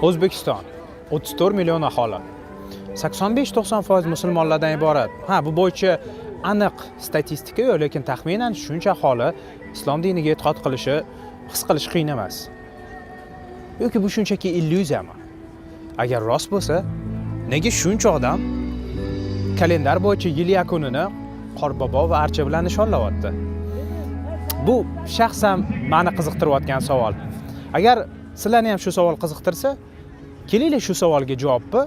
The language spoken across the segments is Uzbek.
O'zbekiston 34 million aholi. 85-90% musulmonlardan iborat. Bu bo'yicha aniq statistika yo'q, lekin taxminan shuncha aholi islom diniga e'tiqod qilishi, his qilish qiyin emas. Yoki bu shunchaki illyuziyami? Agar rost bo'lsa, nega shuncha odam kalendar bo'yicha yil yakunini Qorbobo va archa bilan nishonlayapti? Bu shaxsan meni qiziqtirayotgan savol. Agar sizlarni ham shu savol qiziqtirsa, kelinglar shu savolga javobni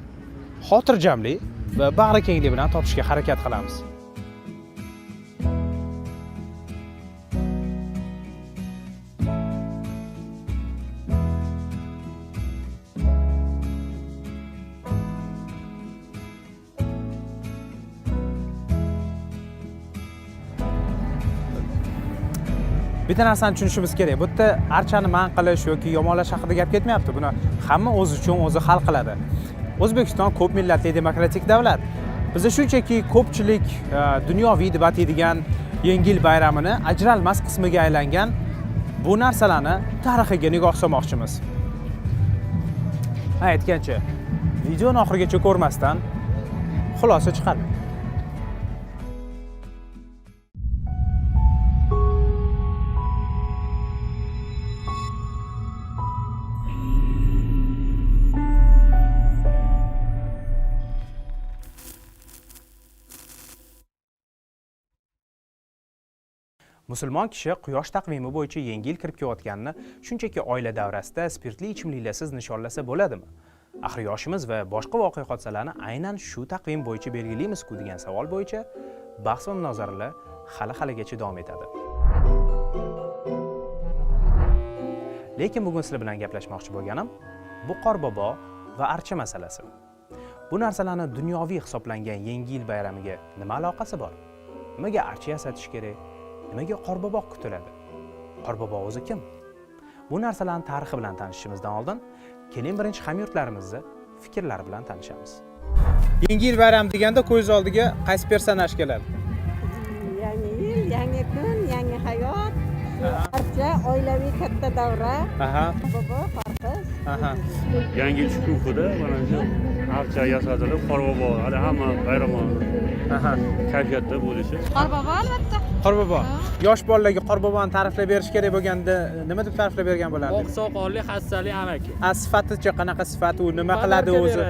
xotirjamlik va bag'rikenglik bilan topishga harakat qilamiz. Bitta narsani tushunishimiz kerak. Bu yerda archani man qilish yoki yomonlash haqida gap ketmayapti. Buni hamma o'zi uchun o'zi hal qiladi. O'zbekiston ko'p millatli demokratik davlat. Bizda shunchaki ko'pchilik dunyoviy deb ataydigan Yengil bayramini ajralmas qismiga aylangan bu narsalarni tarixiga nigoh solmoqchimiz. Aytgancha, videoni oxirigacha ko'rmasdan xulosa chiqadi. Musulmon kishi quyosh taqvimi bo'yicha yengil kirib kelayotganini shunchaki oila davrasida spirtli ichimliklarsiz nishonlasa bo'ladimi? Axir yoshimiz va boshqa voqea hodisalarni aynan shu taqvim bo'yicha belgilaymiz-ku degan savol bo'yicha bahs va munozaralar hali-haligacha davom etadi. Lekin bugun sizlar bilan gaplashmoqchi bo'lganim bu Qorbobo va archa masalasi. Bu narsalarni dunyoviy hisoblangan Yengil bayramiga nima aloqasi bor? Nimaga archa yasatish kerak? Nimaga Qorbobo kutiladi? Qorbobo o'zi kim? Bu narsalarning tarixi bilan tanishishimizdan oldin, keling birinchi hamyurtlarimizni fikrlari bilan tanishamiz. Yengil bayram deganda ko'z oldiga qaysi personaj keladi? Yangi yil, yangi kun, yangi hayot. Archa oilaviy katta davra. Qorbobo farqiz. Yangi yil shukuhida mana shu archa yasatilib, Qorbobo hali hamma bayram kayfiyatda bo'lishi. Qorbobo albatta. Qorbobo. Yosh bolalarga Qorboboni ta'riflab berish kerak bo'lganda nima deb ta'riflab bergan bo'lardi? Oqsoqolli, hassali amaki. Sifaticha qanaqa sifat u, nima qiladi o'zi?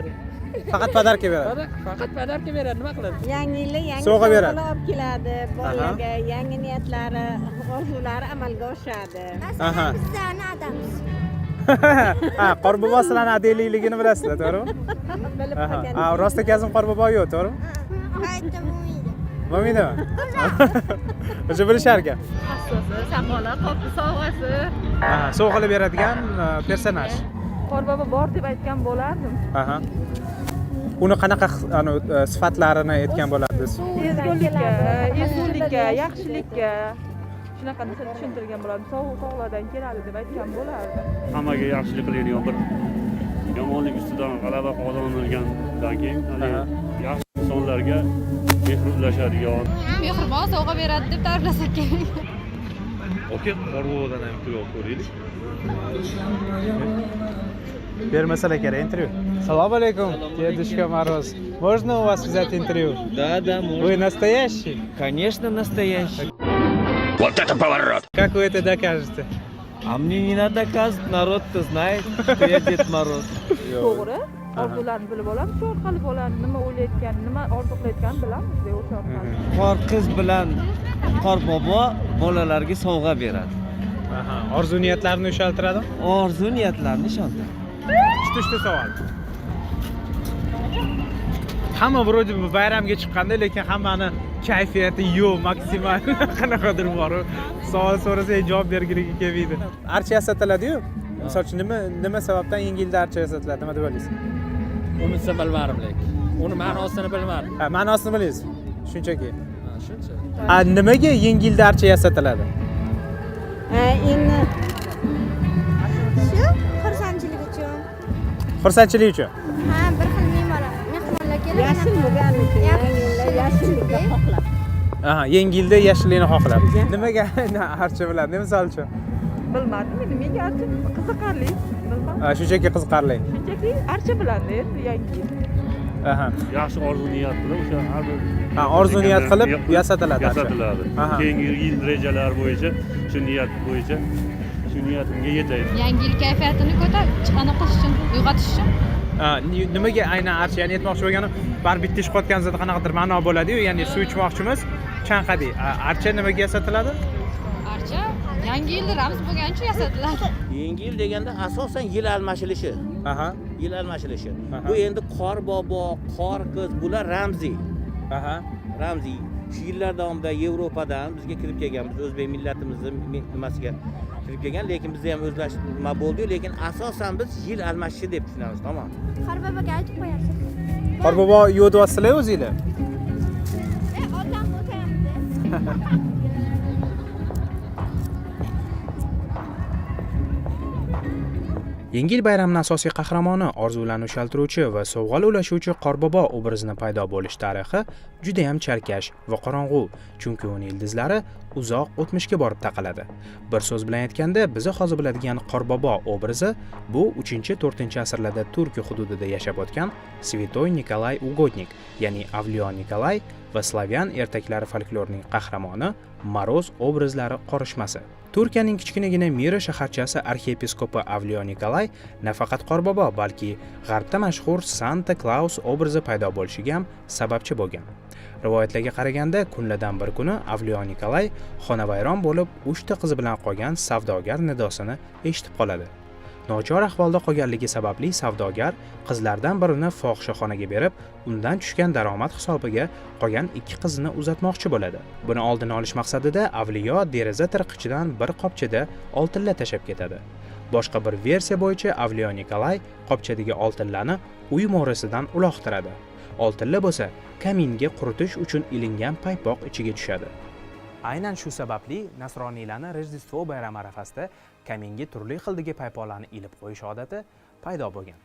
Faqat padarka beradi. Faqat padarka beradi, nima qiladi? Yangi yilda yangi sovg'a beradi. olib keladi. Bolalarga yangi niyatlari, orzulari amalga oshadi. Bizlarni adamiz. Qorbobo sizlarning adaylikligini bilasizlar, to'g'rimi? Bilib qolgan. Rostakazim Qorbobo yo'q, to'g'rimi? Qayta bo'lmaydi. Bo'lmaydimi? O'sha bilishar ekan. Assosi, saqola, qopni sovg'asi. Sovg'alab beradigan personaj. Qorbobo bor deb aytgan bo'lardim. Uni qanaqa sifatlarini aytgan bo'lardingiz? Ezgulikka, yaxshilikka shunaqa narsa tushuntirgan bo'lardim. Sog'lardan keladi deb aytgan bo'lardim. Hammaga yaxshilik qiladigan bir yomonlik ustidan g'alaba qozonilgandan keyin yaxshi insonlarga mehrlashadigan, Mehribon sovg'a beradi deb ta'riflasak kerak. Okey, Qorbobodan ham to'g'ri ko'raylik. Бермасалар kerak интервью. Assalomu alaykum, Дедушка Мороз. Можно у вас взять интервью? Да, можно. Вы настоящий? Конечно, настоящий. Вот это поворот! Как вы это докажете? А мне не надо доказывать, народ-то знает, что я Дед Мороз. To'g'ri. Orzularni bilib olamiz, shu orqali bolani nima o'ylayotganini, nima orzu qilayotganini bilamiz deb o'sha orqali. Qor qiz bilan Qorbobo bolalarga sovg'a beradi. Orzu niyatlarini ushaltiradi? Orzu niyatlarni ishontiradi. Uchta savol. Hamma vроде бы bayramga chiqqanda, lekin hammani kayfiyati yo'q, maksimal qanaqadir bor. Savol so'rasangiz javob bergiligi kelmaydi. Archa yasatiladi-yu. Misol uchun nima sababdan Yengilda archa yasatiladi, nima deb o'ylaysiz? Unisi bilmadim lekin. Uni ma'nosini bilmadim. Ma'nosini bilasiz. Shunchaki. Shuncha. Nimaga Yengilda archa yasatiladi? Endi Shu xursandchilik uchun. Xursandchilik uchun. Ha, bir xil mehmonlar keladi. yashil bo'lganligi, yangi yilda yashillikni xohlab. Yengilda yashillikni xohlab. Nimaga archa biladi? Misol uchun. Bilmadim, nimaga archa qiziqarli. Bilmadim. Shunchaki qiziqarli. Shunchaki asosiy archa bilanda endi yangi yil. Aha. yaxshi orzu niyat bilan o'sha har bir Ha, orzu niyat qilib yasatiladi. yasatiladi. Aha. Keyingi yil rejalari bo'yicha shu niyat bo'yicha shu niyatimga yetay. Yangi yil kayfiyatini aniq qilish uchun, uyg'otish uchun. Nimaga aynan archa, ya'ni aytmoqchi bo'lganim, bar bitta ish qotganingizda qanaqadir ma'no bo'ladi-yu, ya'ni suv ichmoqchimiz, chanqadi. Archa nimaga yasatiladi? Archa yangi yilda ramz bo'lgani uchun yasatiladi. Yangi yil deganda asosan yil almashilishi. Aha. Yil almashilishi. Aha. Bu endi qor bobo, qor qiz bular ramziy. Aha. Ramziy. Shu yillar davomida Yevropadan bizga kirib kelgan, biz o'zbek millatimizni nimasiga kirib kelgan, lekin bizda ham o'zlash nima bo'ldi, lekin asosan biz yil almashishi deb tushunamiz, tamom. Qorboboga aytib qo'yasiz. Qorbobo yo'dyapsizlar o'zingizlar. Otam o'tayapti. Yangi yil bayramining asosiy qahramoni, orzularni ushaltiruvchi va sovg'alar ulashuvchi Qorbobo obrazini paydo bo'lish tarixi juda ham chalkash va qorong'u, chunki uning ildizlari uzoq o'tmishga borib taqaladi. Bir so'z bilan aytganda, biz hozir biladigan Qorbobo obrazi bu 3-4 asrlarda Turkiya hududida yashab o'tgan Svetoy Nikolay Ugodnik, ya'ni Avliyo Nikolay va slavyan ertaklari folklorining qahramoni Maroz obrazlari qorishmasi. Turkiyaning kichkinagina Mira shaharchasi arxiyepiskopi Avliyo Nikolay nafaqat Qorbobo, balki g'arbda mashhur Santa Claus obrazi paydo bo'lishiga ham sababchi bo'lgan. Rivoyatlarga qaraganda, kunlardan bir kuni Avliyo Nikolay xonavayron bo'lib, 3 ta qizi bilan qolgan savdogar nidosini eshitib qoladi. Nochor ahvolda qolganligi sababli savdogar qizlardan birini fohishaxonaga berib, undan tushgan daromad hisobiga qolgan 2 qizini uzatmoqchi bo'ladi. Buni oldini olish maqsadida Avliyo deraza tirqichidan bir qopchada oltinlar tashab ketadi. Boshqa bir versiya bo'yicha Avliyo Nikolay qopchadagi oltinlarni uy mo'rasidan uloqtiradi. Oltinlar bo'lsa, kaminga quritish uchun ilingan paypoq ichiga tushadi. Aynan shu sababli nasroniylarning Rojdestvo bayrami arafasida kaminga turli xildagi paypoqlarni ilib qo'yish odati paydo bo'lgan.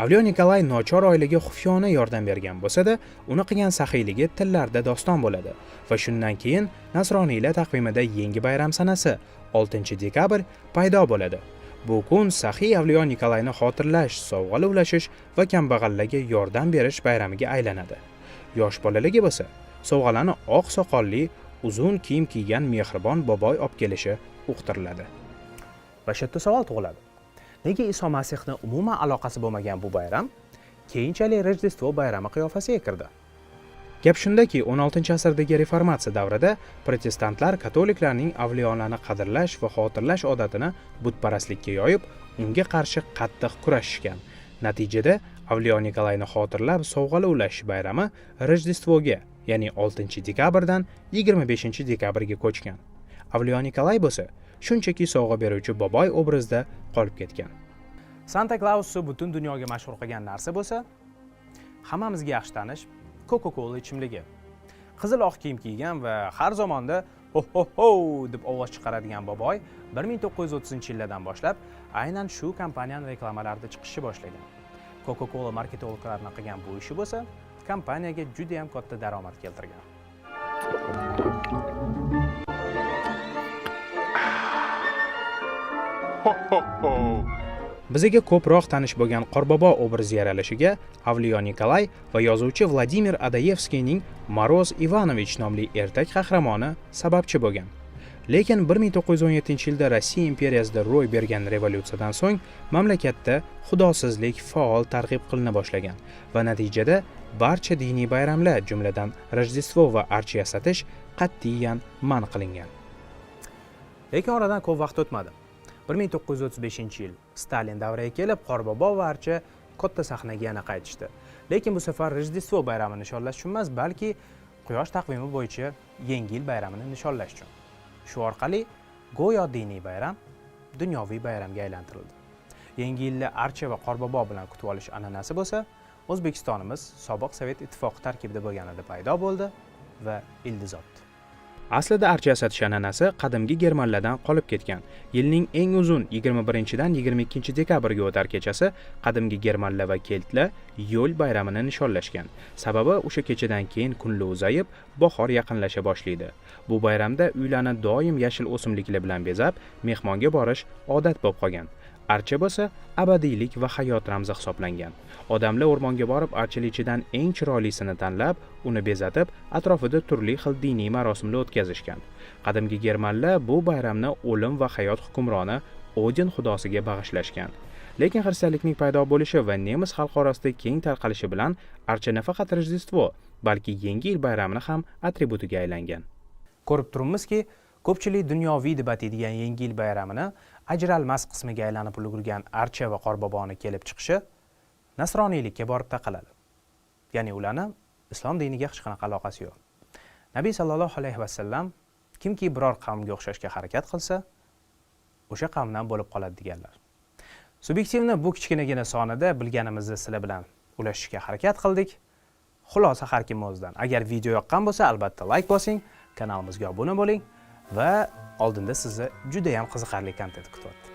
Avliyo Nikolay nochor oilaga xufiyona yordam bergan bo'lsa-da, uni qilgan saxiyligi tillarda doston bo'ladi va shundan keyin nasroniylar taqvimida yangi bayram sanasi 6-dekabr paydo bo'ladi. Bu kun saxiy Avliyo Nikolayni xotirlash, sovg'alar ulashish va kambag'allarga yordam berish bayramiga aylanadi. Yosh bolalarga bo'lsa, sovg'alarni oq soqolli, uzun kiyim kiygan mehribon boboy olib kelishi uqtiriladi. Va shu savol tug'iladi. Nega Iso Masihning umuman aloqasi bo'lmagan bu bayram keyinchalik Rojdestvo bayrami qiyofasiga kirdi? Gap shundaki, 16-asrdagi reformatsiya davrida protestantlar katoliklarning avliyolarni qadrlash va xotirlash odatini butparastlikka yoyib, unga qarshi qattiq kurashishgan. Natijada Avliyo Nikolayni xotirlab sovg'alar ulash bayrami Rojdestvoga, ya'ni 6-dekabrdan 25-dekabrga ko'chgan. Avliyo Nikolay bo'lsa, shunchaki sovg'a beruvchi boboy obrazda qolib ketgan. Santa Clausni butun dunyoga mashhur qilgan narsa bo'lsa, hammamizga yaxshi tanish Coca-Cola ichimligi. Qizil oq kiyim kiygan va har zamonda ho ho ho deb ovoz chiqaradigan boboy 1930-yillardan boshlab aynan shu kompaniyaning reklamalarida chiqishni boshlagan. Coca-Cola marketologlarini qilgan bu ishi bo'lsa, kompaniyaga juda ham katta daromad keltirgan. Bizga ko'proq tanish bo'lgan Qorbobo obrazi yaralishiga Avliyo Nikolay va yozuvchi Vladimir Adayevskiyning Maroz Ivanovich nomli ertak qahramoni sababchi bo'lgan. Lekin 1917-yilda Rossiya imperiyasida ro'y bergan revolyutsiyadan so'ng mamlakatda xudosizlik faol targ'ib qilina boshlagan va natijada barcha diniy bayramlar, jumladan Rojdestvo va archa yasatish qat'iyan man qilingan. Lekin oradan ko'p vaqt o'tmadi. 1935-yil Stalin davriga kelib, Qorbobo va archa katta sahnaga yana qaytishdi. Lekin bu safar Rojdestvo bayramini nishonlash uchun emas, balki quyosh taqvimi bo'yicha Yangi yil bayramini nishonlash uchun. Shu orqali go'yo diniy bayram dunyoviy bayramga aylantirildi. Yangi yilni archa va Qorbobo bilan kutib olish an'anasi bo'lsa, O'zbekistonimiz sobiq Sovet ittifoqi tarkibida bo'lganida paydo bo'ldi va ildiz otdi. Aslida archa yasatish an'anasi qadimgi germanlardan qolib ketgan. Yilning eng uzun 21-dan 22-dekabrga o'tar kechasi qadimgi germanlar va keltlar yo'l bayramini nishonlashgan. Sababi o'sha kechadan keyin kunlar uzayib, bahor yaqinlasha boshlaydi. Bu bayramda uylarni doim yashil o'simliklar bilan bezab, mehmonga borish odat bo'lib qolgan. Archa bo'lsa abadiylik va hayot ramzi hisoblangan. Odamlar o'rmonga borib archalar ichidan eng chiroylisini tanlab, uni bezatib, atrofida turli xil diniy marosimlar o'tkazishgan. Qadimgi germanlar bu bayramni o'lim va hayot hukmroni Odin xudosiga bag'ishlashgan. Lekin xristianlikning paydo bo'lishi va nemis xalq orasida keng tarqalishi bilan archa nafaqat Rojdestvo, balki Yangi yil bayramini ham atributiga aylangan. Ko'rib turibmizki, ko'pchilik dunyoviy deb ataydigan Yangi yil bayramini ajralmas qismiga aylanib ulgurgan archa va qorboboni kelib chiqishi nasroniylikka borib taqaladi. Ya'ni ularni islom diniga hech qanaqa aloqasi yo'q. Nabiy sallallohu alayhi vasallam kimki biror qavmga o'xshashga harakat qilsa, o'sha qavmdan bo'lib qoladi deganlar. Subyektivni bu kichkinagina sonida bilganimizni sizlar bilan ulashishga harakat qildik. Xulosa har kim o'zidan. Agar video yoqqan bo'lsa, albatta like bosing, kanalimizga obuna bo'ling va oldinda sizni juda ham qiziqarli kontent kutyapti.